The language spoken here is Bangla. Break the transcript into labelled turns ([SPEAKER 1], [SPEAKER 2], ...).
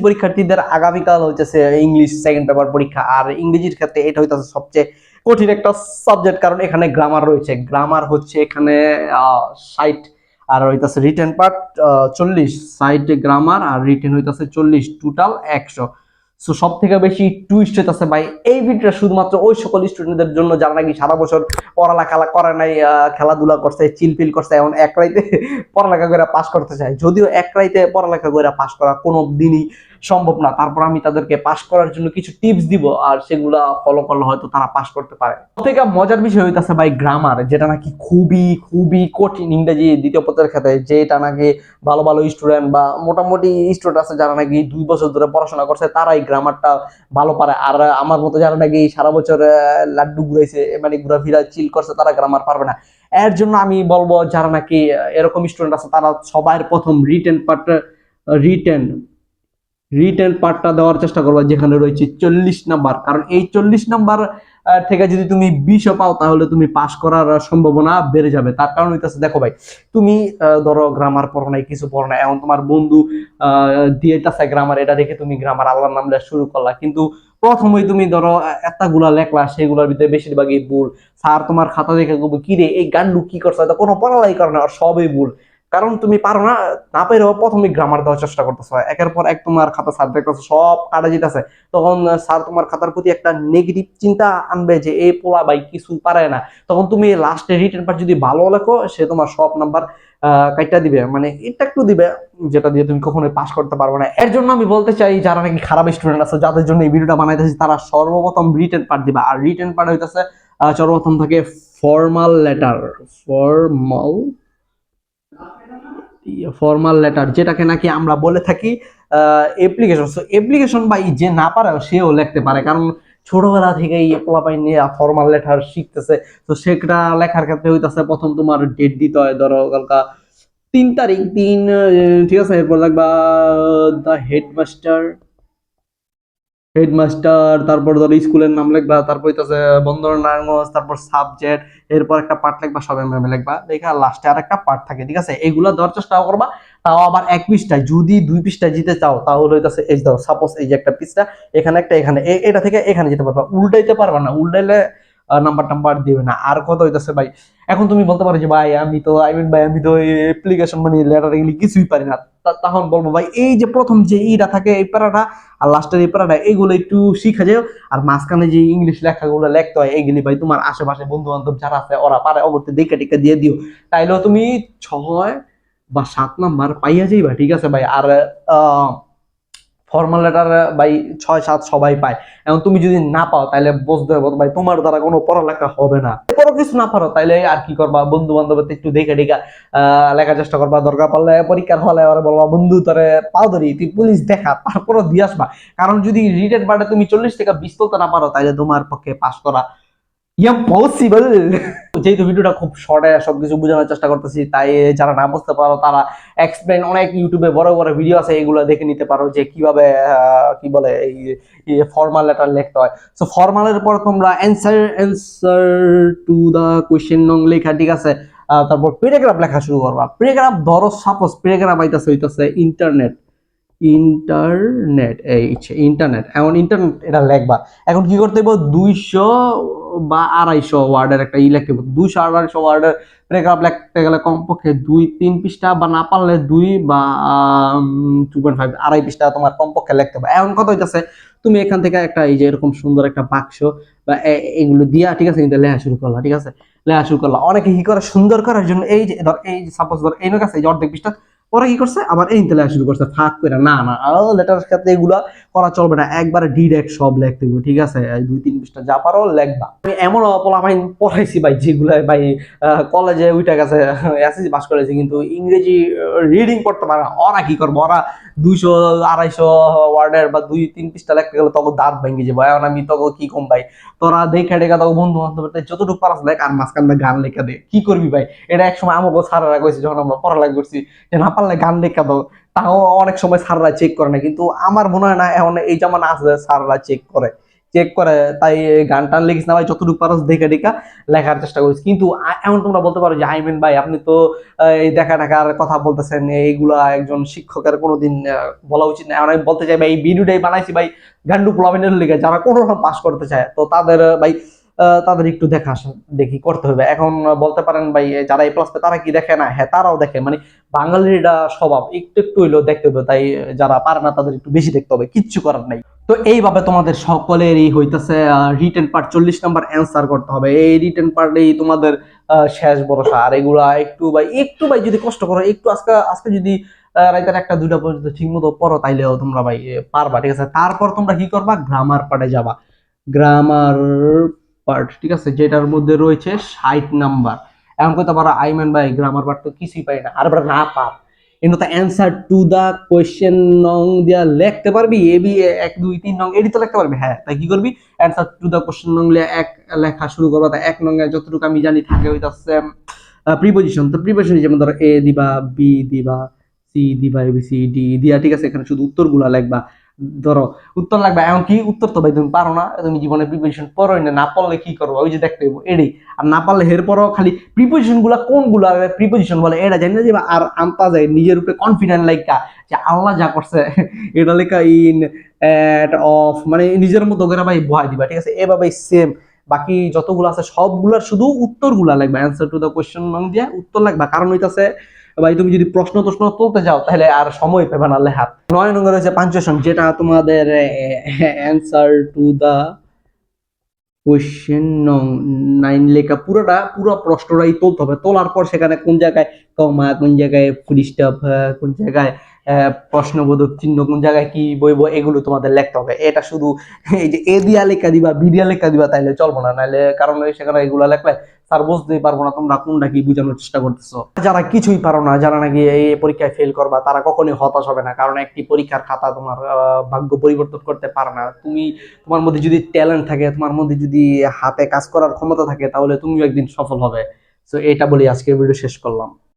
[SPEAKER 1] পরীক্ষার্থীদের আগামীকাল হইতেছে ইংলিশ সেকেন্ড পেপার পরীক্ষা। আর ইংরেজির ক্ষেত্রে এটা হইতেছে সবচেয়ে কঠিন একটা সাবজেক্ট, কারণ এখানে গ্রামার রয়েছে। গ্রামার হচ্ছে এখানে 60, আর হইতেছে written part 40। Side grammar are written হইতেছে 40, টোটাল 100। সো সব থেকে বেশি টুইস্ট হইতেছে ভাই এই ভিডিওটা শুধুমাত্র ওই সকল স্টুডেন্টদের জন্য যারা নাকি সারা বছর পড়ালেখা করে নাই, খেলাধুলা করছে, চিলফিল করছে, এখন এক রাইতে পড়ালেখা করে পাস করতে চায়। যদিও এক রাইতে পড়ালেখা করে পাস করা কোনো দিনই সম্ভব না, তারপর আমি তাদেরকে পাস করার জন্য কিছু টিপস দিব, আর সেগুলা ফলো করলে হয়তো তারা পাস করতে পারে। সবথেকে মজার বিষয় হইতাছে ভাই গ্রামার, যেটা নাকি খুবই খুবই কঠিন ইংরেজি দ্বিতীয় পত্রের ক্ষেত্রে। যেটা নাকি ভালো ভালো স্টুডেন্ট বা মোটামুটি স্টুডেন্ট আছে যারা নাকি 2 বছর ধরে পড়াশোনা করছে, তারাই গ্রামারটা ভালো পারে। আর আমার মতো যারা নাকি সারা বছর লাড্ডু ঘুরাইছে, মানে ঘুরাফিরা চিল করছে, তারা গ্রামার পারবে না। এর জন্য আমি বলবো যারা নাকি এরকম স্টুডেন্ট আছে তারা সবার প্রথম রিটেন রিটেন পার্টটা দেওয়ার চেষ্টা করবা, যেখানে রয়েছে 40 নাম্বার। কারণ এই 40 নাম্বার থেকে যদি তুমি 20 পাও তাহলে তুমি পাস করার সম্ভাবনা বেড়ে যাবে। তার কারণ হইতেছে, দেখো ভাই, তুমি ধরো গ্রামার পড়ো নাই, কিছু পড়ো না, এখন তোমার বন্ধু দিয়েছে গ্রামার, এটা দেখে তুমি গ্রামার আল্লাহর নাম লেখা শুরু করলা, কিন্তু প্রথমেই তুমি ধরো এতগুলা লেখলা, সেগুলোর ভিতরে বেশিরভাগই ভুল। স্যার তোমার খাতা দেখে কি রে এই গান্ডু কি করছো, কোনো পড়ালাই করে না, আর সবই ভুল। কারণ তুমি পারো না, না পেরেও প্রথমে গ্রামার দেওয়ার চেষ্টা করতেছো, একের পর এক তোমার খাতা স্যার দেখতেছে সব কাটা যেতেছে, তখন স্যার তোমার খাতার প্রতি একটা নেগেটিভ চিন্তা আনবে যে এই পোলা ভাই কিছু পারে না। তখন তুমি লাস্টে রিটেন পার্ট যদি ভালো লেখো, সে তোমার সব নাম্বার কাইটা দিবে, মানে এটা একটু দিবে, যেটা দিয়ে তুমি কখনোই পাস করতে পারবে না। এর জন্য আমি বলতে চাই যারা নাকি খারাপ স্টুডেন্ট আছে, যাদের জন্য এই ভিডিওটা বানাইতেছি, তারা সর্বপ্রথম রিটেন পার্ট দিবা। আর রিটেন পার্ট হইতেছে সর্বপ্রথম থাকে ফর্মাল লেটার, ফর্মাল লেটার, যেটাকে নাকি আমরা বলে থাকি অ্যাপ্লিকেশন। সো অ্যাপ্লিকেশন বা যে না পারে সেও লিখতে পারে, কারণ ছোটবেলা থেকেই পোলাপাই নিয়ে ফর্মাল লেটার শিখতেছে। তো সেটা লেখার ক্ষেত্রে হইতেছে প্রথম তোমার ডেট দিতে হয়, ধরো কালকা 3 তারিখ 3, ঠিক আছে। এরপর লাগবা দ্য হেডমাস্টার, তারপর ধরো স্কুলের নাম লিখবা, তারপর হইতাছে বন্দর নারায়ণগঞ্জ, তারপর সাবজেক্ট, এরপর একটা পার্ট লিখবা, সব এমএম লিখবা, লেখা লাস্টে আর একটা পার্ট থাকে, ঠিক আছে। এগুলা দেওয়ার চেষ্টা করবা, তাও আবার 1 পৃষ্ঠায়। যদি 2 পৃষ্ঠায় যেতে চাও তাহলে হইতাছে এই দাও, সাপোজ এই যে একটা পৃষ্ঠা, এখানে একটা, এখানে এটা থেকে এখানে যেতে পারবা, উল্টাইতে পারবা না, উল্টাইলে নাম্বার টাম্বার দিবে না। আর কত হইতাছে ভাই, এখন তুমি বলতে পারো যে ভাই আমি তো ভাই আমি তো অ্যাপ্লিকেশন মানে লেটার এগুলি কিছুই পারি না। তখন বলবো ভাই এই যে প্রথম যে ইটা থাকে এই প্যারাটা, আর লাস্টের এই প্যারাটা, এইগুলো একটু শিখা যায়। আর মাঝখানে যে ইংলিশ লেখাগুলো লিখতে হয়, এইগুলি ভাই তোমার আশেপাশে বন্ধু বান্ধব যারা আছে ওরা পারে, অবশ্যই দেখে টেকে দিয়ে দিও, তাইলেও তুমি 6 বা 7 নাম্বার পাইয়া যাইবা, ঠিক আছে ভাই। আর ফর্মাল লেটার ভাই 6-7 সবাই পায়। এখন তুমি যদি না পাও তাহলে বুঝতে হবে ভাই তোমার দ্বারা কোনো পড়ালেখা হবে না। কোনো কিছু না পারো তাইলে আর কি করবা, বন্ধু বান্ধবের একটু দেখে টেকা লেখার চেষ্টা করবা, দরকার পড়লে পরীক্ষার হলে ওরা বলবা বন্ধু তোরে পাও ধরি তুই পুলিশ দেখা, তারপরও দিয়ে আসবা। কারণ যদি রিটেন পার্টে তুমি 40 থেকে 20 তুলতে না পারো, তাহলে তোমার পক্ষে পাস করা ইম্পসিবল। যেহেতু ভিডিওটা খুব শর্টে সবকিছু বোঝানোর চেষ্টা করতেছি, তাই যারা না বুঝতে পারো তারা এক্সপ্লেন অনেক ইউটিউবে বড় বড় ভিডিও আছে, এগুলো দেখে নিতে পারো যে কিভাবে কি বলে এই ফর্মাল লেটার লিখতে হয়। সো ফর্মালের পর তোমরা অ্যান্সার টু দা কোশ্চেন নং লেখা, ঠিক আছে। তারপর প্যারাগ্রাফ লেখা শুরু করবা। প্যারাগ্রাফ ধরো সাপোজ প্যারাগ্রাফ হইতাছে ইন্টারনেট এখন ইন্টারনেট এটা লেখবা। এখন কি করতে হবে, 200 বা 250 ওয়ার্ডের একটা লিখতে হবে। 200-250 ওয়ার্ডের প্যারাগ্রাফ লিখতে গেলে কমপক্ষে 2-3 পৃষ্ঠা, বা না পারলে 2 বা 2.5 2.5 পৃষ্ঠা তোমার কমপক্ষে লিখতে হবে। এখন কত হইতাছে, তুমি এখান থেকে একটা এই যে এরকম সুন্দর একটা বাক্স বা এগুলো দিয়া, ঠিক আছে, এটা লেখা শুরু করলা, ঠিক আছে। লেখা শুরু করলা, অনেকে কি করে সুন্দর করার জন্য এই যে ধর এই সাপোজ ধর এই কাছে এই যে অর্ধেক পৃষ্ঠা, ওরা কি করছে আবার এই লেখা শুরু করছে ফাঁক করে। না না, লেটার ক্ষেত্রে এগুলা করা চলবে না, একবারে ডিরেক্ট সব লিখতে হবে, ঠিক আছে। 2-3 পৃষ্ঠা যা পারো লিখবা। আমি এমন পোলাপাইন পড়াইছি ভাই যেগুলা ভাই কলেজে উইটা গেছে, এসএসসি পাস করেছে, কিন্তু ইংরেজি রিডিং পড়তে পারে না। ওরা কি করবো, ওরা 200-250 ওয়ার্ডের বা 2-3 পৃষ্ঠা লিখতে গেলে তখন দাঁত ভেঙে যাবো। এখন আমি তখন কি কম ভাই, তোরা দেখে টেকা তখন বন্ধু বান্ধব যতটুকু পারাস লেখ, আর মাঝখানে গান লেখা দে, কি করবি ভাই। এটা একসময় আমাকে স্যারেরা কইছে যখন আমরা পড়ালেখা করছি, যে না পারলে গান লেখা দাও। তাও অনেক সময় স্যাররা চেক করে না, কিন্তু আমার মনে হয় না এখন এই জামানা আছে স্যাররা চেক করে। চেক করে, তাই গান টান লিখিস না ভাই, যতটুকু পারস দেখে দেখা লেখার চেষ্টা করিস। কিন্তু এমন তোমরা বলতে পারো যে আইমেন ভাই আপনি তো এই দেখা টাকার কথা বলতেছেন, এইগুলা একজন শিক্ষকের কোনোদিন বলা উচিত না। আমি বলতে চাই ভাই, এই ভিডিওটাই বানাইছি ভাই গান্ডু পোলাপানের লিগে, যারা কোনো রকম পাস করতে চায়, তো তাদের ভাই তাদের একটু দেখা দেখি করতে হবে। এখন বলতে পারেন ভাই যারা এ প্লাস তারা কি দেখে না? হ্যাঁ, তারাও দেখে, মানে বাঙালির এটা স্বভাব, একটু একটু হইলেও দেখতে হবে। তাই যারা পারে না তাদের একটু বেশি দেখতে হবে, কিচ্ছু করার নাই। তো এইভাবে তোমাদের সকলেরই হইতেছে রিটেন পার্ট 40 নাম্বার অ্যান্সার করতে হবে। এই রিটেন পার্টেই তোমাদের শেষ ভরসা। আর এগুলা একটু ভাই যদি কষ্ট করো, একটু আজকে আজকে যদি রাইতের 1-2টা পর্যন্ত ঠিক মতো পড়ো, তাইলেও তোমরা ভাই পারবা, ঠিক আছে? তারপর তোমরা কি করবা, গ্রামার পার্টে যাবা। গ্রামার পার্ট, ঠিক আছে, যেটার মধ্যে রয়েছে 60 নাম্বার। এমন করতে পারো আইম্যান ভাই গ্রামার পার্ট তো কিছুই পাই না, আর না পার কিন্তু অ্যান্সার টু দা কোয়েশ্চেন নং দিয়া লিখতে পারবি, এ বি 1 2 3 নং এডি তো লিখতে পারবি। হ্যাঁ, তাই কি করবি, অ্যান্সার টু দা কোয়েশ্চেন নং এক লেখা শুরু করবা। তাই 1 নং এ যতটুকু আমি জানি থাকে হইতাছে প্রিপোজিশন। তো প্রিপোজিশন যেমন ধরো এ দিবা, বি দিবা, সি দিবা, এ বি সি ডি দিয়া, ঠিক আছে? এখানে শুধু উত্তরগুলা লিখবা। ধরো উত্তর লাগবে, এমন কি উত্তর তো ভাই তুমি পারো না, তুমি জীবনে প্রিপোজিশন পড়োই না, না পড়লে কি করবো? ওই যে দেখতে হইব এডি। আর না পারলে এরপরও খালি প্রিপোজিশন গুলা কোনগুলা প্রিপোজিশন বলে এটা জানি না যাবা, আর আনতা যায় নিজের উপরে কনফিডেন্ট লাইকা যে আল্লাহ যা করছে এটা লেখা ইন এট অফ, মানে নিজের মতো করে ভাই ভয় দিবা, ঠিক আছে? এভাবে সেম বাকি যতগুলো আছে সবগুলার শুধু উত্তরগুলা লাগবে, অ্যান্সার টু দা কোয়েশ্চেন নং দিয়ে উত্তর লাগবে। কারণ হইতাছে ভাই তুমি যদি প্রশ্ন টশ্ন তুলতে যাও তাহলে আর সময় পাবে না লেখার। 9 নম্বর রয়েছে পাঞ্চুয়েশন, যেটা তোমাদের অ্যান্সার টু দা কোয়েশ্চেন নং 9 লেখা পুরো প্রশ্নটাই তুলতে হবে। তোলার পর সেখানে কোন জায়গায় কমা, কোন জায়গায় ফুল স্টপ, কোন জায়গায় প্রশ্নবোধক চিহ্ন, কোন জায়গায় কি বইবো, এগুলো তোমাদের লিখতে হবে। এটা শুধু এই যে এ দিয়া লেখা দিবা, বি দিয়া লেখা দিবা তাইলে চলবো না, নাইলে কারণ সেখানে এগুলো লেখলে স্যার বুঝতেই পারবো না তোমরা কোনটা কি বোঝানোর চেষ্টা করতেছো। যারা কিছুই পারো না, যারা নাকি এই পরীক্ষায় ফেল করবা, তারা কখনোই হতাশ হবে না, কারণ একটি পরীক্ষার খাতা তোমার ভাগ্য পরিবর্তন করতে পারে না। তোমার মধ্যে যদি ট্যালেন্ট থাকে, তোমার মধ্যে যদি হাতে কাজ করার ক্ষমতা থাকে, তাহলে তুমিও একদিন সফল হবে। তো এটা বলি আজকের ভিডিও শেষ করলাম।